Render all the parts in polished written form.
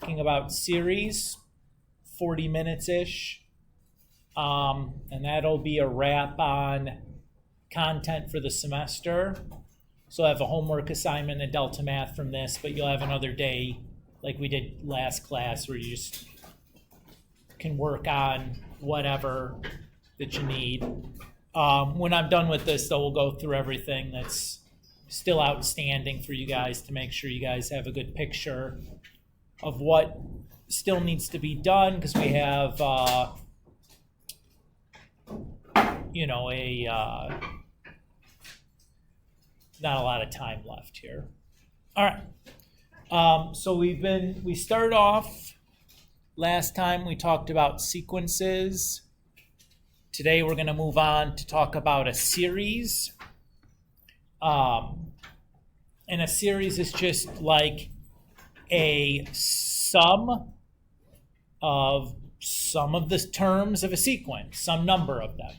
talking about series, 40 minutes-ish. And that'll be a wrap on content for the semester. So I have a homework assignment in Delta Math from this, but you'll have another day like we did last class where you just can work on whatever that you need. When I'm done with this, though, we'll go through everything that's still outstanding for you guys to make sure you guys have a good picture of what still needs to be done, because we have, not a lot of time left here. All right. So we started off last time we talked about sequences. Today we're going to move on to talk about a series. And a series is just like a sum of the terms of a sequence, some number of them.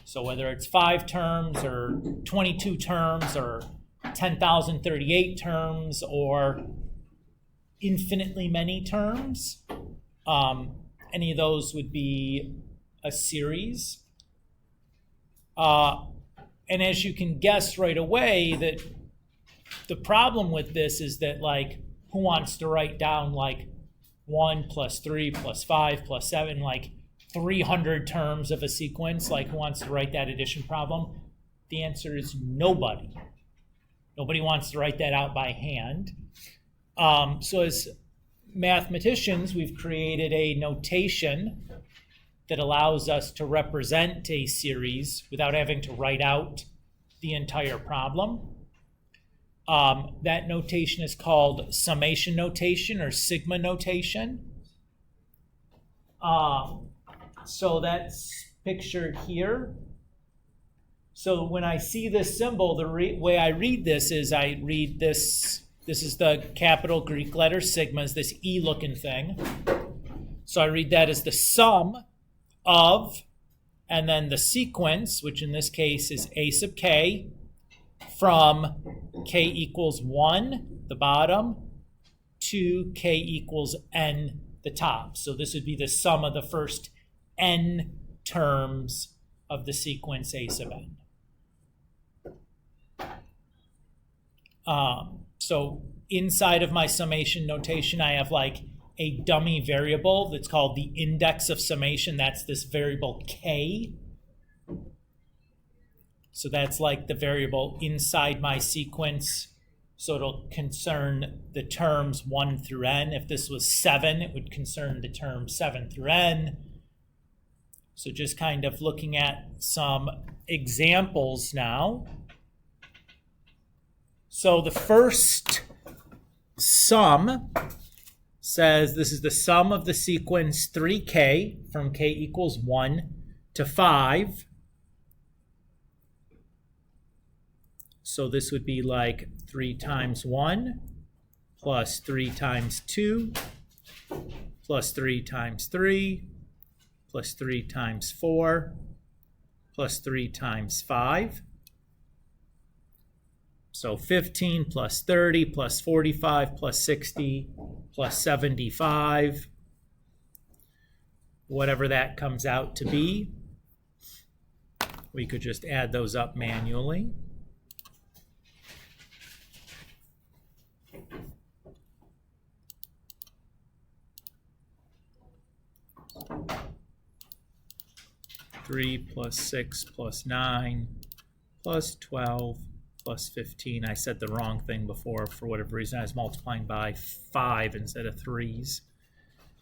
So whether it's 5 terms or 22 terms or 10,038 terms or infinitely many terms, any of those would be a series. And as you can guess right away, that the problem with this is that, like, who wants to write down like 1 plus 3 plus 5 plus 7, like 300 terms of a sequence? Like, who wants to write that addition problem? The answer is nobody. Nobody wants to write that out by hand. So as mathematicians, we've created a notation that allows us to represent a series without having to write out the entire problem. That notation is called summation notation or sigma notation. So that's pictured here. So when I see this symbol, the way I read this is this is the capital Greek letter sigma, is this E looking thing. So I read that as the sum of, and then the sequence, which in this case is a sub k, from k equals 1, the bottom, to k equals n, the top. So this would be the sum of the first n terms of the sequence a sub n. So inside of my summation notation, I have like a dummy variable that's called the index of summation. That's this variable k. So that's like the variable inside my sequence. So it'll concern the terms 1 through n. If this was 7, it would concern the terms 7 through n. So just kind of looking at some examples now. So the first sum says this is the sum of the sequence 3k from k equals 1 to 5. So this would be like 3 times 1 plus 3 times 2 plus 3 times 3 plus 3 times 4 plus 3 times 5. So 15 plus 30 plus 45 plus 60 plus 75, whatever that comes out to be. We could just add those up manually. Three plus 6 plus 9 plus 12 plus 15. I said the wrong thing before for whatever reason. I was multiplying by 5 instead of 3s.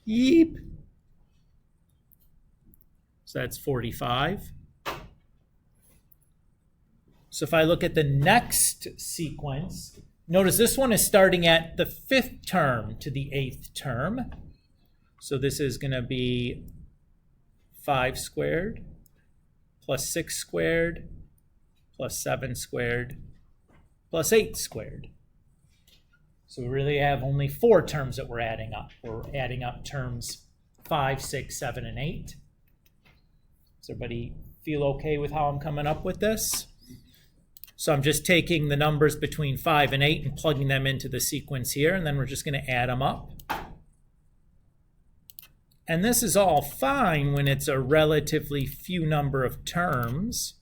Yeep. So that's 45. So if I look at the next sequence, notice this one is starting at the 5th term to the 8th term. So this is going to be 5 squared plus 6 squared plus 7 squared plus 8 squared. So we really have only 4 terms that we're adding up. We're adding up terms 5, 6, 7, and 8. Does everybody feel okay with how I'm coming up with this? So I'm just taking the numbers between 5 and 8 and plugging them into the sequence here, and then we're just going to add them up. And this is all fine when it's a relatively few number of terms.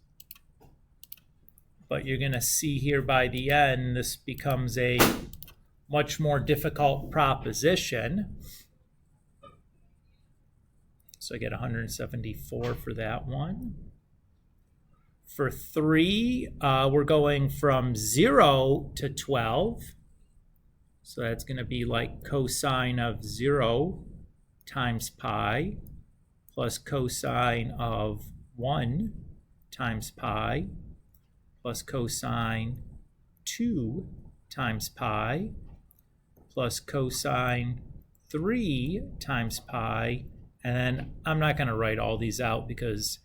But you're going to see here by the end, this becomes a much more difficult proposition. So I get 174 for that one. For 3, we're going from 0 to 12. So that's going to be like cosine of 0 times pi plus cosine of 1 times pi plus cosine 2 times pi plus cosine 3 times pi. And then I'm not going to write all these out because,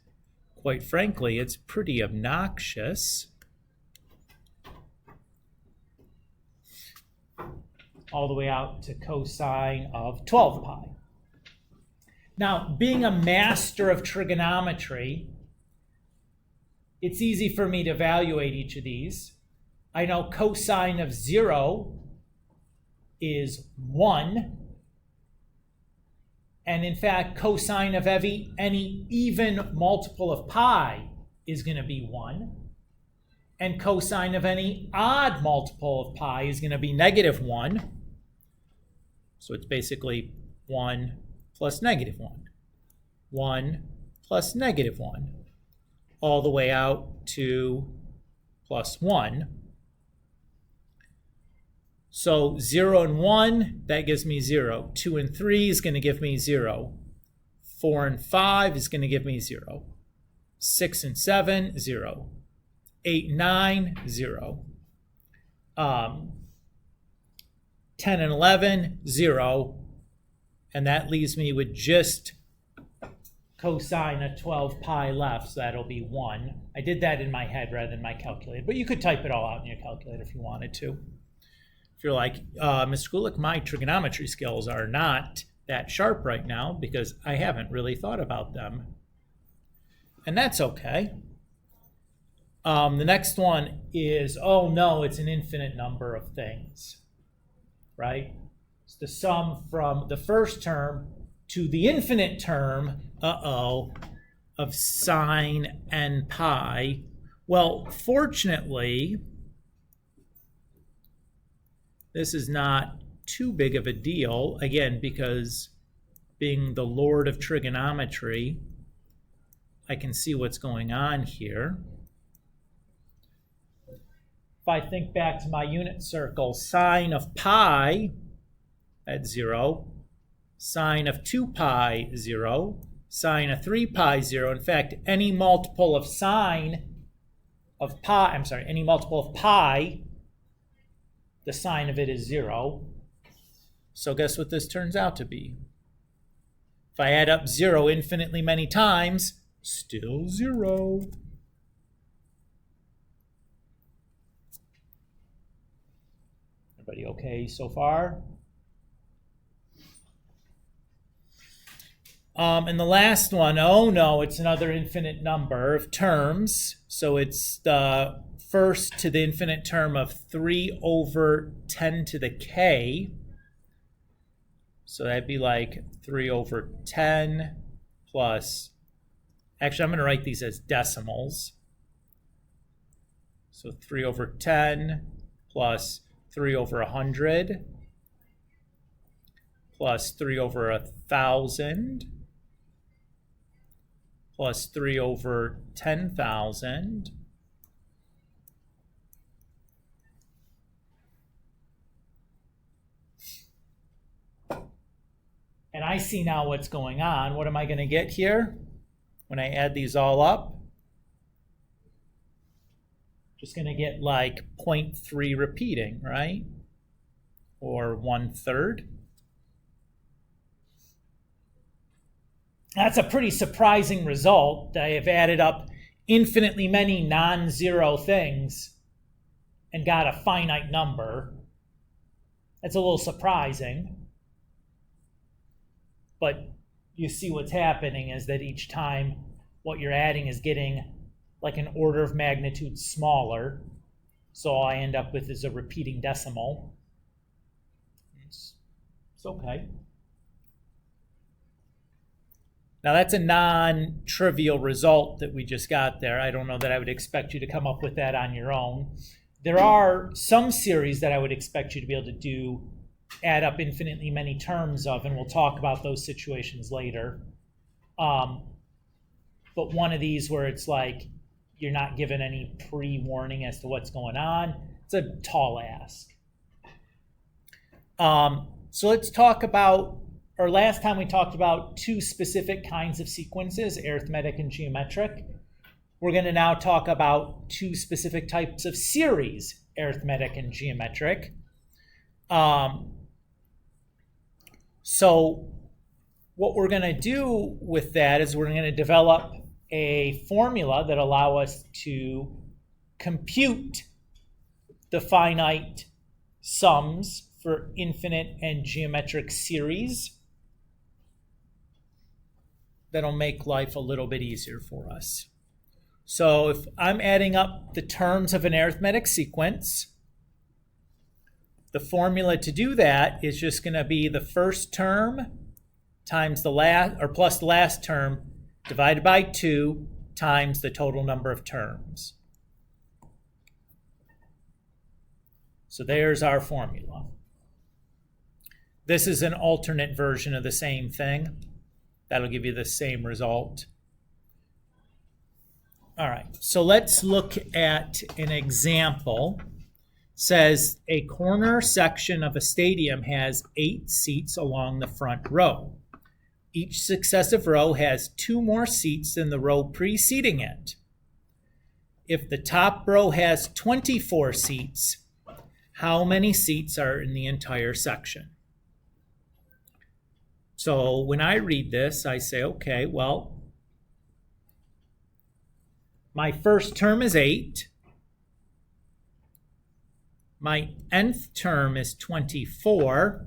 quite frankly, it's pretty obnoxious. All the way out to cosine of 12 pi. Now, being a master of trigonometry, it's easy for me to evaluate each of these. I know cosine of 0 is 1. And in fact, cosine of any even multiple of pi is going to be 1. And cosine of any odd multiple of pi is going to be negative 1. So it's basically 1 plus negative 1. 1 plus negative 1. All the way out to plus 1. So 0 and 1, that gives me 0. 2 and 3 is going to give me 0. 4 and 5 is going to give me 0. 6 and 7, 0. 8 and 9, 0. 10 and 11, 0. And that leaves me with just cosine of 12 pi left, so that'll be 1. I did that in my head rather than my calculator, but you could type it all out in your calculator if you wanted to. If you're like, Mr. Gulick, my trigonometry skills are not that sharp right now because I haven't really thought about them. And that's okay. The next one is, oh no, it's an infinite number of things, right? It's the sum from the first term to the infinite term, of sine n pi. Well, fortunately, this is not too big of a deal, again, because being the Lord of trigonometry, I can see what's going on here. If I think back to my unit circle, sine of pi at 0, sine of 2 pi, 0, sine of 3 pi, 0. In fact, any multiple of any multiple of pi, the sine of it is 0. So guess what this turns out to be? If I add up 0 infinitely many times, still 0. Everybody okay so far? And the last one, oh no, it's another infinite number of terms. So it's the first to the infinite term of 3 over 10 to the k. So that'd be like 3 over 10 plus, actually I'm going to write these as decimals. So 3 over 10 plus 3 over 100 plus 3 over 1,000 plus 3 over 10,000 and I see now what's going on. What am I going to get here when I add these all up? Just going to get like 0.3 repeating, right? Or 1/3. That's a pretty surprising result. I have added up infinitely many non-zero things and got a finite number. That's a little surprising. But you see what's happening is that each time what you're adding is getting like an order of magnitude smaller. So all I end up with is a repeating decimal. It's okay. Now that's a non-trivial result that we just got there. I don't know that I would expect you to come up with that on your own. There are some series that I would expect you to be able to add up infinitely many terms of, and we'll talk about those situations later. But one of these where it's like you're not given any pre-warning as to what's going on, it's a tall ask. So let's talk about, or last time we talked about two specific kinds of sequences, arithmetic and geometric. We're going to now talk about two specific types of series, arithmetic and geometric. So what we're going to do with that is we're going to develop a formula that allow us to compute the finite sums for infinite and geometric series. That'll make life a little bit easier for us. So if I'm adding up the terms of an arithmetic sequence, the formula to do that is just going to be the first term times the last, or plus the last term, divided by 2 times the total number of terms. So there's our formula. This is an alternate version of the same thing. That'll give you the same result. All right, so let's look at an example. It says a corner section of a stadium has 8 seats along the front row. Each successive row has 2 more seats than the row preceding it. If the top row has 24 seats, how many seats are in the entire section? So when I read this, I say, okay, well, my first term is 8. My nth term is 24.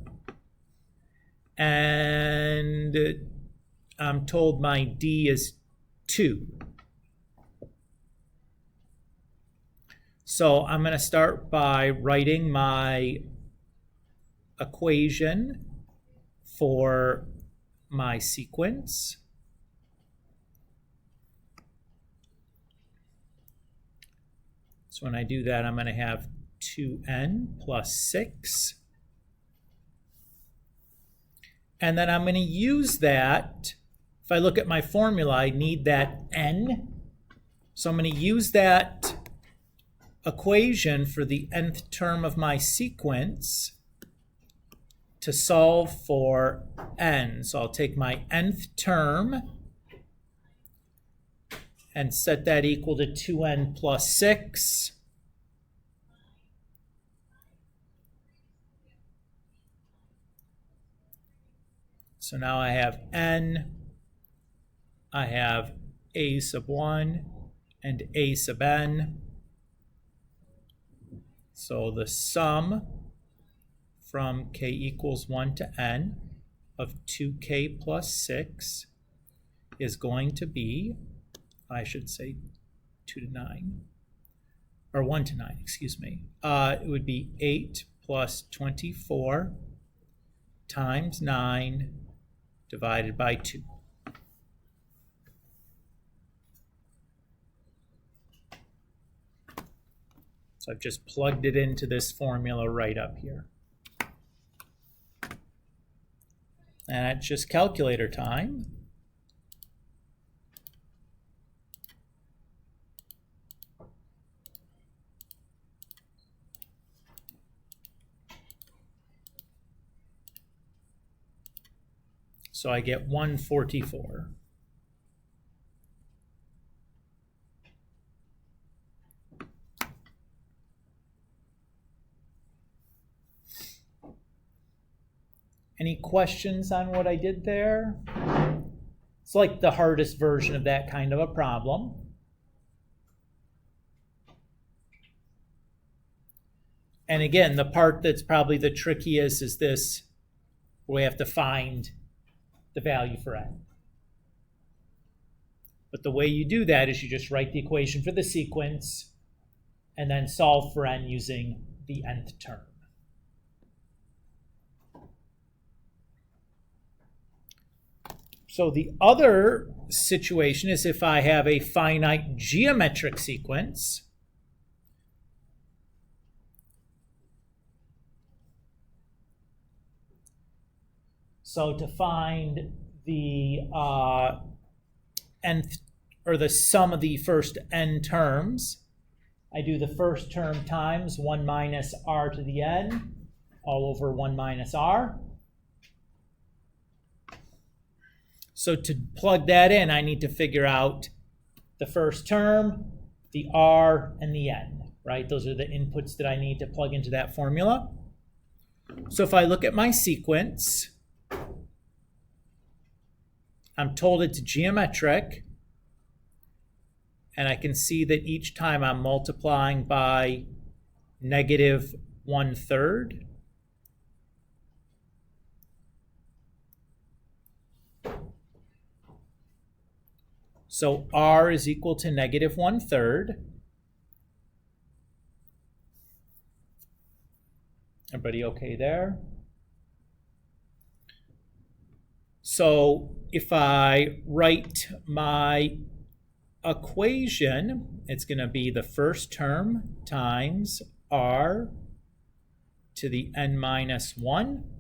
And I'm told my D is 2. So I'm going to start by writing my equation for my sequence. So when I do that, I'm going to have 2n plus 6. And then I'm going to use that. If I look at my formula, I need that n. So I'm going to use that equation for the nth term of my sequence to solve for n. So I'll take my nth term and set that equal to 2n plus 6. So now I have n, I have a sub 1 and a sub n. So the sum from k equals 1 to n of 2k plus 6 is going to be, I should say 2 to 9, or 1 to 9, excuse me. It would be 8 plus 24 times 9 divided by 2. So I've just plugged it into this formula right up here. And it's just calculator time. So I get 144. Any questions on what I did there? It's like the hardest version of that kind of a problem. And again, the part that's probably the trickiest is this, where we have to find the value for n. But the way you do that is you just write the equation for the sequence and then solve for n using the nth term. So the other situation is if I have a finite geometric sequence. So to find the nth, or the sum of the first n terms, I do the first term times 1 minus r to the n all over 1 minus r. So to plug that in, I need to figure out the first term, the r, and the n, right? Those are the inputs that I need to plug into that formula. So if I look at my sequence, I'm told it's geometric, and I can see that each time I'm multiplying by negative 1/3. So r is equal to negative 1/3. Everybody okay there? So if I write my equation, it's going to be the first term times r to the n minus 1.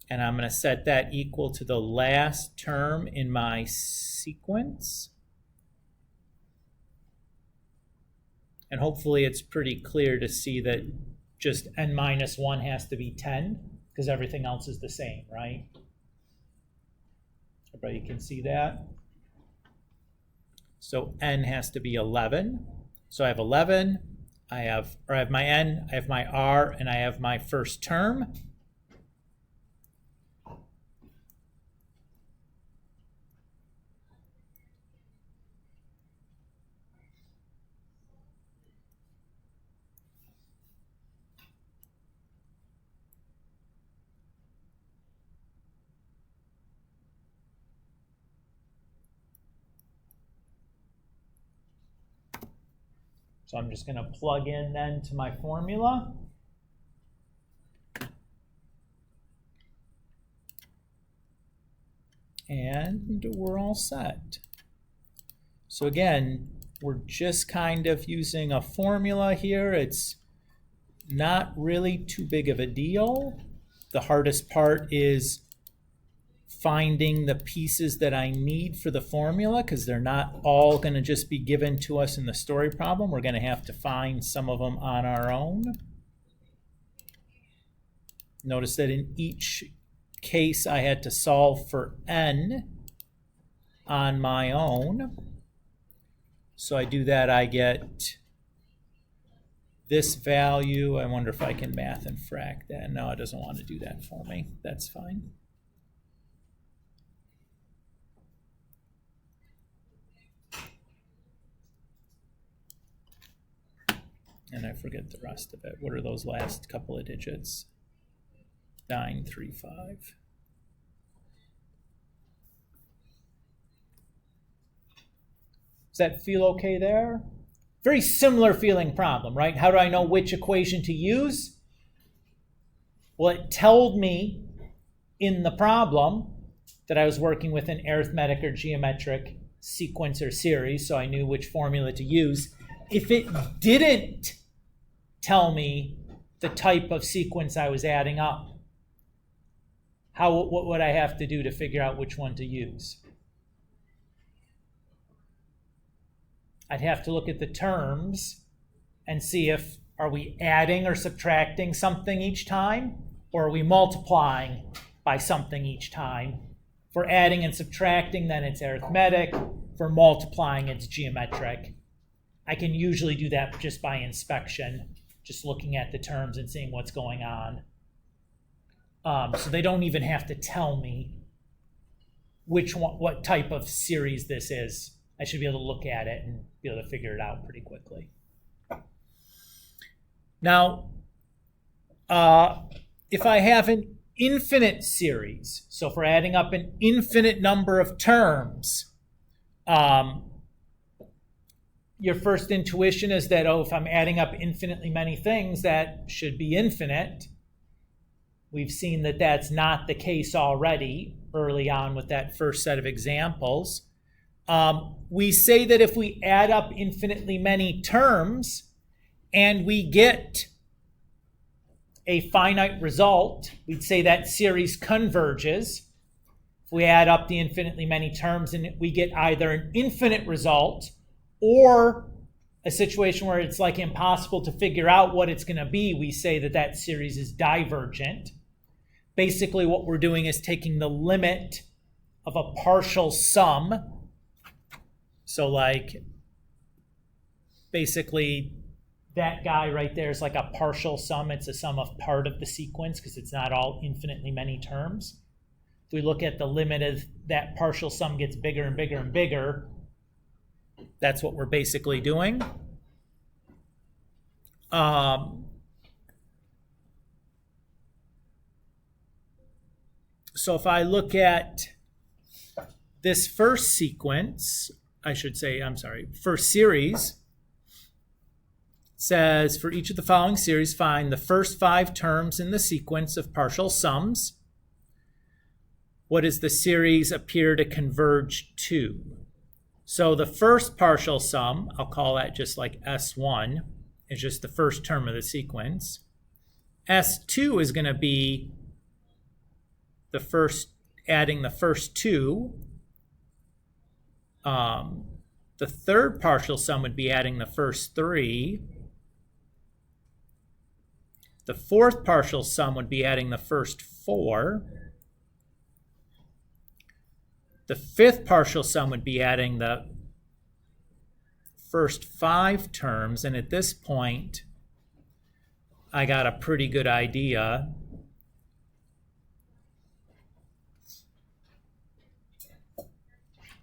And I'm going to set that equal to the last term in my sequence. And hopefully it's pretty clear to see that just n minus 1 has to be 10, because everything else is the same, right? Everybody can see that? So n has to be 11. So I have 11, I have my n, I have my r, and I have my first term. So I'm just going to plug in then to my formula. And we're all set. So again, we're just kind of using a formula here. It's not really too big of a deal. The hardest part is finding the pieces that I need for the formula, because they're not all going to just be given to us in the story problem. We're going to have to find some of them on our own. Notice that in each case I had to solve for n on my own. So I do that, I get this value. I wonder if I can math and frac that. No, it doesn't want to do that for me. That's fine. And I forget the rest of it. What are those last couple of digits? 935. Does that feel okay there? Very similar feeling problem, right? How do I know which equation to use? Well, it told me in the problem that I was working with an arithmetic or geometric sequence or series, so I knew which formula to use. If it didn't tell me the type of sequence I was adding up, what would I have to do to figure out which one to use? I'd have to look at the terms and see if are we adding or subtracting something each time, or are we multiplying by something each time. For adding and subtracting, then it's arithmetic. For multiplying, it's geometric. I can usually do that just by inspection, just looking at the terms and seeing what's going on. So they don't even have to tell me which one, what type of series this is. I should be able to look at it and be able to figure it out pretty quickly. Now, if I have an infinite series, so if we're adding up an infinite number of terms, your first intuition is that, oh, if I'm adding up infinitely many things, that should be infinite. We've seen that that's not the case already early on with that first set of examples. We say that if we add up infinitely many terms and we get a finite result, we'd say that series converges. If we add up the infinitely many terms and we get either an infinite result or a situation where it's like impossible to figure out what it's going to be, we say that that series is divergent. Basically, what we're doing is taking the limit of a partial sum. So like, basically, that guy right there is like a partial sum. It's a sum of part of the sequence because it's not all infinitely many terms. If we look at the limit of that partial sum gets bigger and bigger and bigger, that's what we're basically doing. So if I look at this first sequence, first series, says for each of the following series, find the first 5 terms in the sequence of partial sums. What does the series appear to converge to? So the first partial sum, I'll call that just like S1, is just the first term of the sequence. S2 is going to be the first, adding the first 2. The third partial sum would be adding the first 3. The fourth partial sum would be adding the first 4. The fifth partial sum would be adding the first 5 terms. And at this point, I got a pretty good idea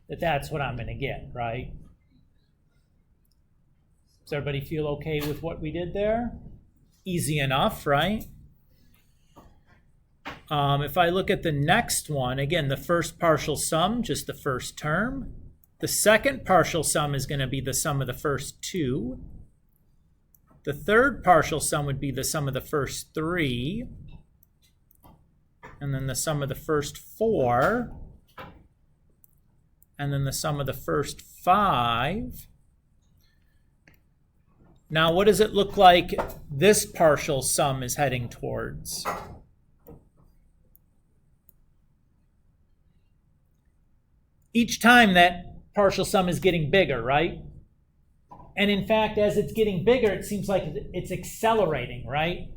that that's what I'm going to get, right? Does everybody feel okay with what we did there? Easy enough, right? If I look at the next one, again, the first partial sum, just the first term. The second partial sum is going to be the sum of the first 2. The third partial sum would be the sum of the first 3. And then the sum of the first 4. And then the sum of the first 5. Now, what does it look like this partial sum is heading towards? Each time that partial sum is getting bigger, right? And in fact, as it's getting bigger, it seems like it's accelerating, right?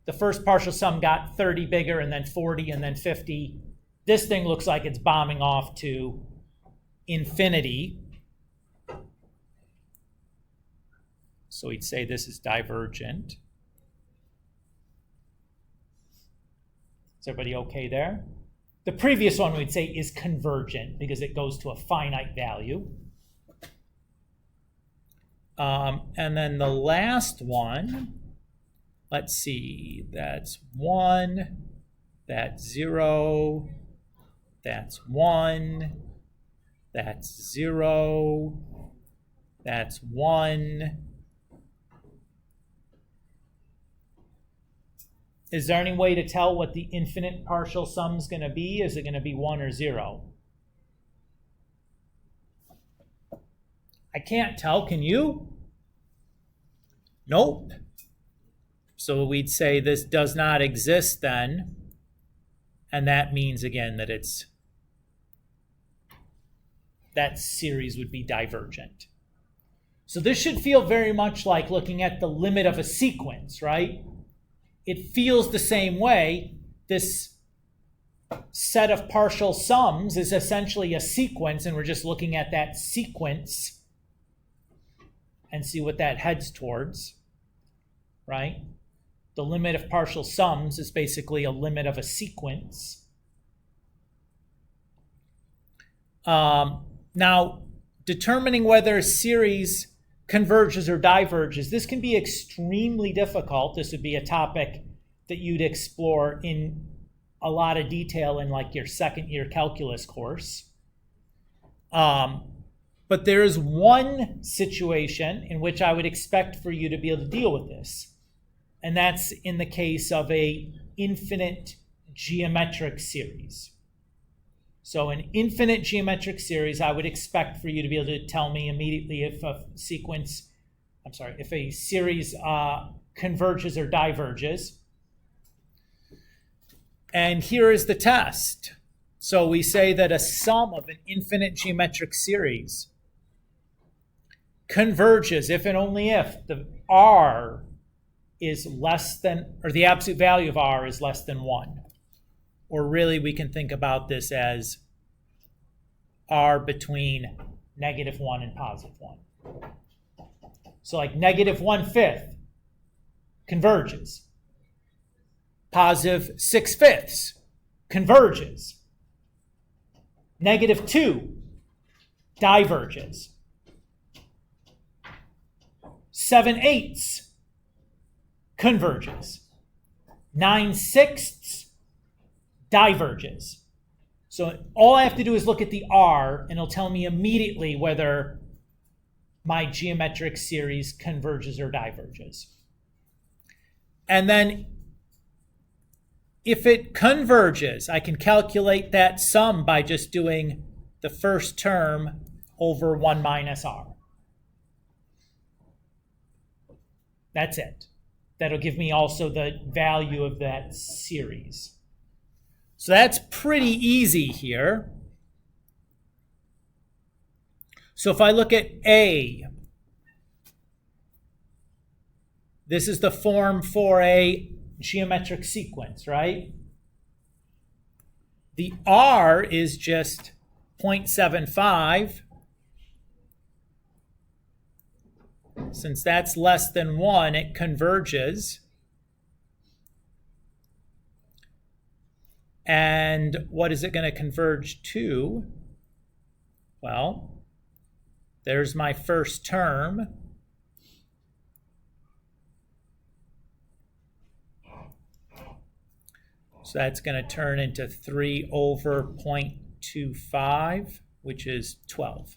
The first partial sum got 30 bigger, and then 40, and then 50. This thing looks like it's bombing off to infinity. So we'd say this is divergent. Is everybody okay there? The previous one we'd say is convergent because it goes to a finite value. And then the last one, let's see, that's 1, that's 0, that's 1, that's 0, that's 1. Is there any way to tell what the infinite partial sum is going to be? Is it going to be 1 or 0? I can't tell. Can you? Nope. So we'd say this does not exist then. And that means, again, that that series would be divergent. So this should feel very much like looking at the limit of a sequence, right? It feels the same way. This set of partial sums is essentially a sequence, and we're just looking at that sequence and see what that heads towards, right? The limit of partial sums is basically a limit of a sequence. Now, determining whether a series converges or diverges, this can be extremely difficult. This would be a topic that you'd explore in a lot of detail in like your second year calculus course. But there is one situation in which I would expect for you to be able to deal with this. And that's in the case of a infinite geometric series. So an infinite geometric series, I would expect for you to be able to tell me immediately if a if a series converges or diverges. And here is the test. So we say that a sum of an infinite geometric series converges if and only if the r is less than, or the absolute value of r is less than 1. Or really, we can think about this as r between -1 and +1. So like -1/5 converges. +6/5 converges. -2 diverges. 7/8 converges. 9/6 diverges. So all I have to do is look at the r, and it'll tell me immediately whether my geometric series converges or diverges. And then if it converges, I can calculate that sum by just doing the first term over 1 minus r. That's it. That'll give me also the value of that series. So that's pretty easy here. So if I look at A, this is the form for a geometric sequence, right? The R is just 0.75. Since that's less than 1, it converges. And what is it going to converge to? Well, there's my first term. So that's going to turn into 3 over 0.25, which is 12.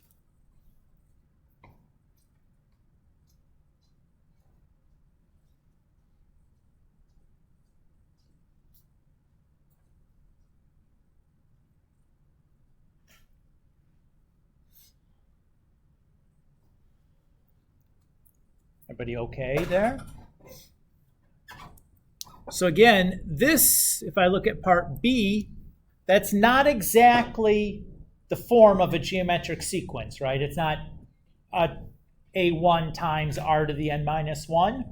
Everybody okay there? So again, this, if I look at part B, that's not exactly the form of a geometric sequence, right? It's not a1 times r to the n minus 1.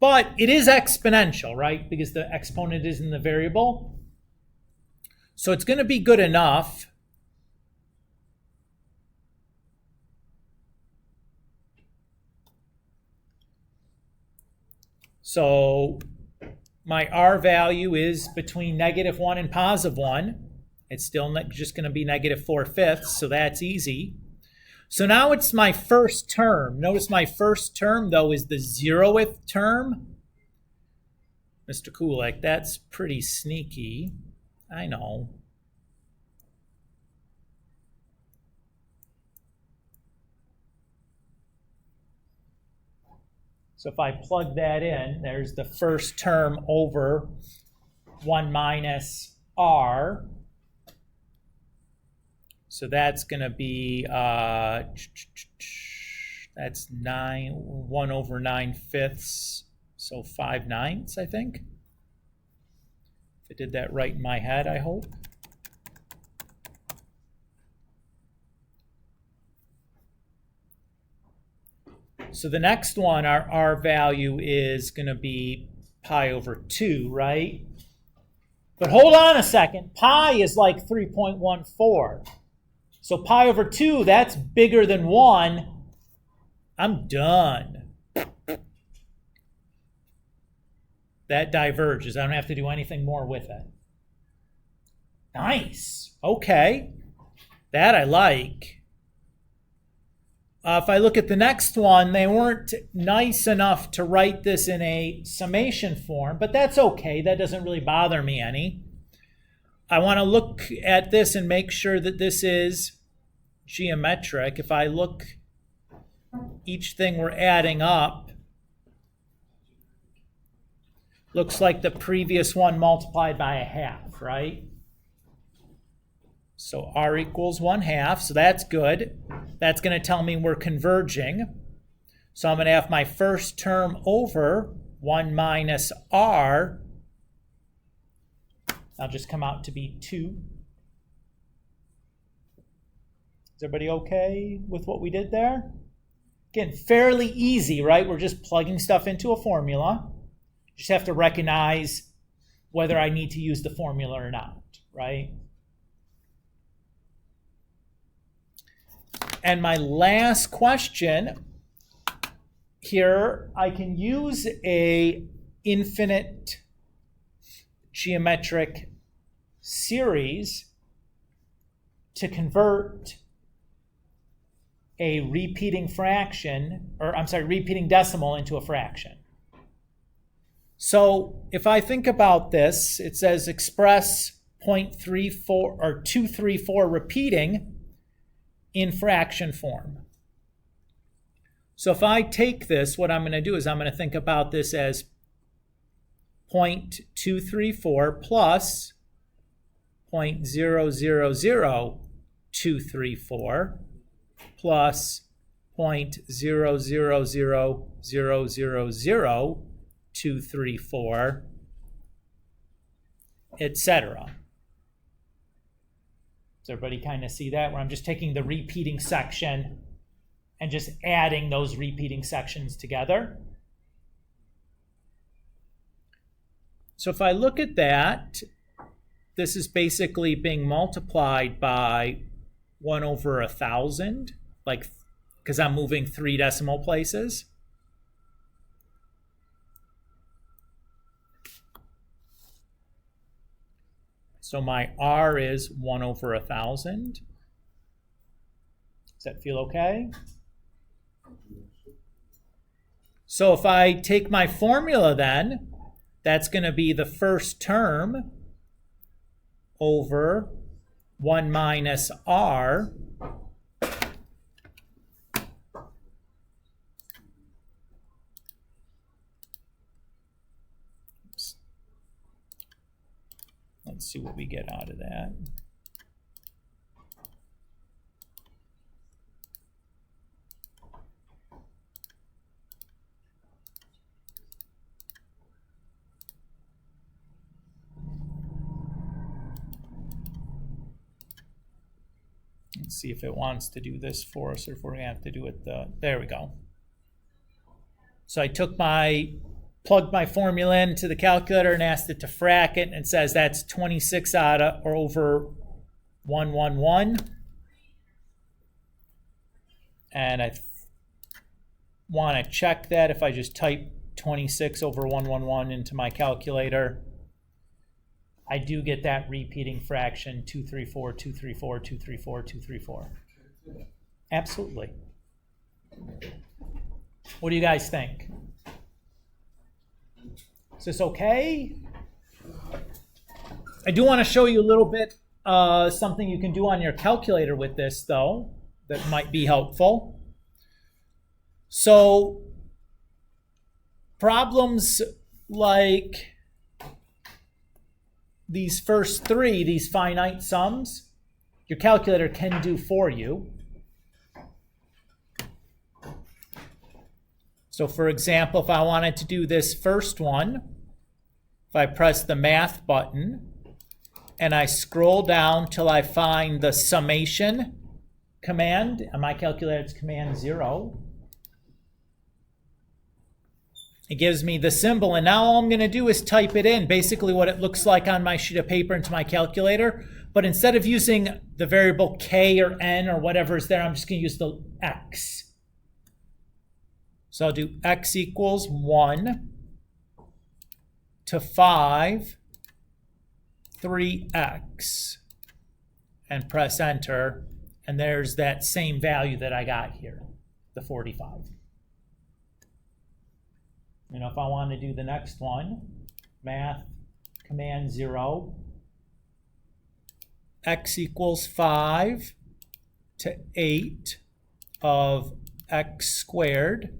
But it is exponential, right? Because the exponent is in the variable. So it's going to be good enough. So my r value is between -1 and +1. It's still just going to be -4/5, so that's easy. So now it's my first term. Notice my first term, though, is the 0th term. Mr. Kulik, that's pretty sneaky. I know. So if I plug that in, there's the first term over 1 minus r. So that's going to be, that's 1 over 9/5, so 5/9, I think. If I did that right in my head, I hope. So the next one, our r value is going to be pi over 2, right? But hold on a second. Pi is like 3.14. So pi over 2, that's bigger than 1. I'm done. That diverges. I don't have to do anything more with it. Nice. Okay. That I like. If I look at the next one, they weren't nice enough to write this in a summation form, but that's okay. That doesn't really bother me any. I want to look at this and make sure that this is geometric. If I look, each thing we're adding up, looks like the previous one multiplied by a half, right? So r equals 1/2, so that's good. That's going to tell me we're converging. So I'm going to have my first term over 1 minus r. That'll just come out to be 2. Is everybody okay with what we did there? Again, fairly easy, right? We're just plugging stuff into a formula. Just have to recognize whether I need to use the formula or not, right? And my last question here, I can use a infinite geometric series to convert a repeating decimal into a fraction. So if I think about this, it says express 0.34 or 234 repeating in fraction form. So if I take this, what I'm going to do is I'm going to think about this as 0.234 plus 0.000234 plus 0.000000234, etc. Does everybody kind of see that? Where I'm just taking the repeating section and just adding those repeating sections together. So if I look at that, this is basically being multiplied by 1/1000, like, because I'm moving 3 decimal places. So my r is 1/1000. Does that feel okay? So if I take my formula then, that's going to be the first term over 1 minus r Let's see what we get out of that. Let's see if it wants to do this for us or if we're going to have to do it there we go. So I plugged my formula into the calculator and asked it to frac it, and it says that's 26 over 111. And I want to check that if I just type 26 over 111 into my calculator. I do get that repeating fraction 234, 234, 234, 234. Absolutely. What do you guys think? Is this okay? I do want to show you a little bit something you can do on your calculator with this, though, that might be helpful. So problems like these first 3, these finite sums, your calculator can do for you. So for example, if I wanted to do this first one, if I press the math button and I scroll down till I find the summation command, on my calculator it's command 0. It gives me the symbol, and now all I'm going to do is type it in, basically what it looks like on my sheet of paper into my calculator. But instead of using the variable k or n or whatever is there, I'm just going to use the x. So I'll do x equals 1 to 5, 3x, and press enter, and there's that same value that I got here, the 45. And if I want to do the next one, math, command 0, x equals 5 to 8 of x squared.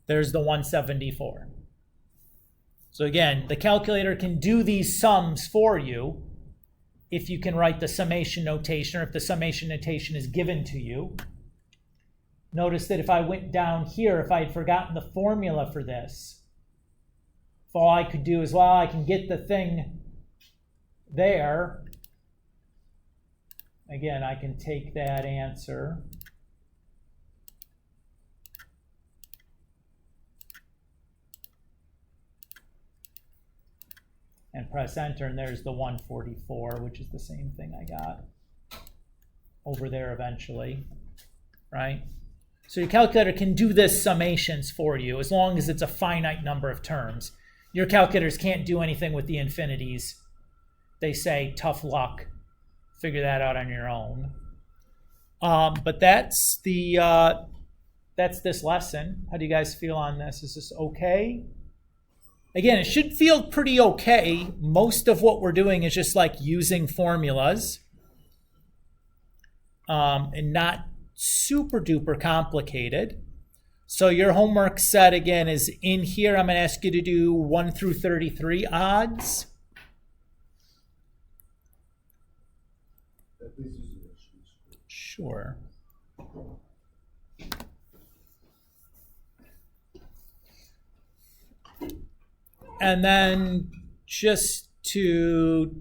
There's the 174. So again, the calculator can do these sums for you if you can write the summation notation, or if the summation notation is given to you. Notice that if I went down here, if I had forgotten the formula for this, if all I could do is, well, I can get the thing there. Again, I can take that answer and press enter, and there's the 144, which is the same thing I got over there eventually, right? So your calculator can do this summations for you as long as it's a finite number of terms. Your calculators can't do anything with the infinities. They say, tough luck, figure that out on your own. But that's this lesson. How do you guys feel on this? Is this okay? Again, it should feel pretty okay. Most of what we're doing is just like using formulas and not super duper complicated. So your homework set again is in here. I'm going to ask you to do 1 through 33 odds. Sure. And then just to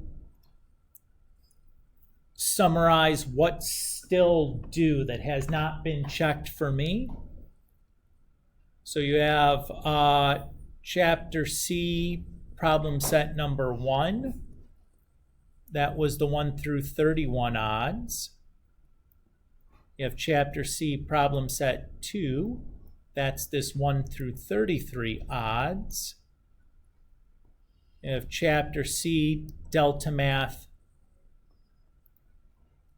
summarize what's still due that has not been checked for me. So you have Chapter C, problem set number 1. That was the 1 through 31 odds. You have Chapter C, problem set 2. That's this 1 through 33 odds. You have Chapter C, Delta Math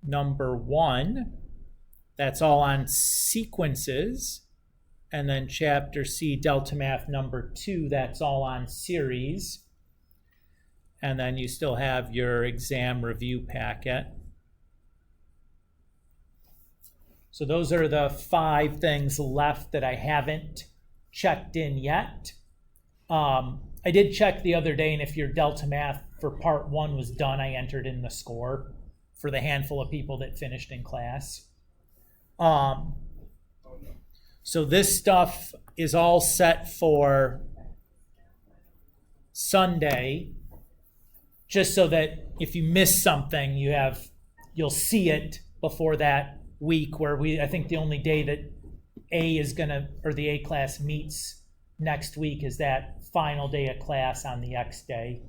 number 1. That's all on sequences. And then Chapter C, Delta Math number 2, that's all on series. And then you still have your exam review packet. So those are the 5 things left that I haven't checked in yet. I did check the other day, and if your Delta Math for part 1 was done, I entered in the score for the handful of people that finished in class. So this stuff is all set for Sunday, just so that if you miss something, you'll see it before that week, where I think the only day that the A class meets next week is that final day of class on the X day.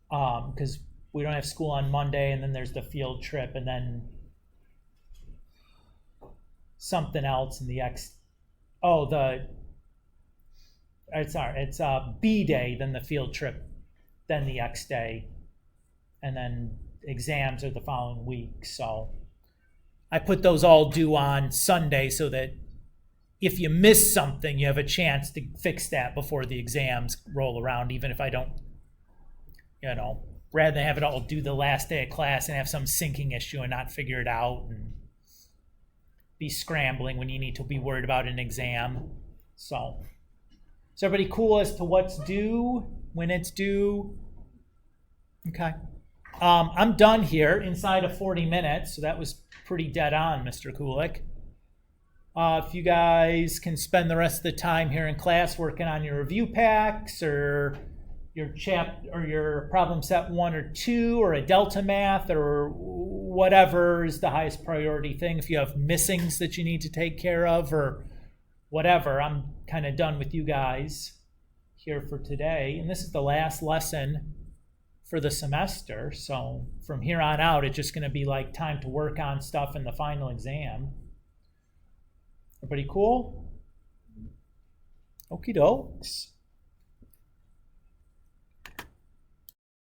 Because we don't have school on Monday, and then there's the field trip, and then something else in the X. It's B day, then the field trip, then the X day, and then exams are the following week. So I put those all due on Sunday so that if you miss something, you have a chance to fix that before the exams roll around, even if I don't, rather than have it all due the last day of class and have some sinking issue and not figure it out and be scrambling when you need to be worried about an exam. So is everybody cool as to what's due, when it's due? Okay. I'm done here inside of 40 minutes, so that was pretty dead on, Mr. Kulik. If you guys can spend the rest of the time here in class working on your review packs or your problem set 1 or 2 or a Delta Math or whatever is the highest priority thing. If you have missings that you need to take care of or whatever, I'm kind of done with you guys here for today. And this is the last lesson for the semester. So from here on out, it's just going to be like time to work on stuff in the final exam. Everybody cool? Okie dokes.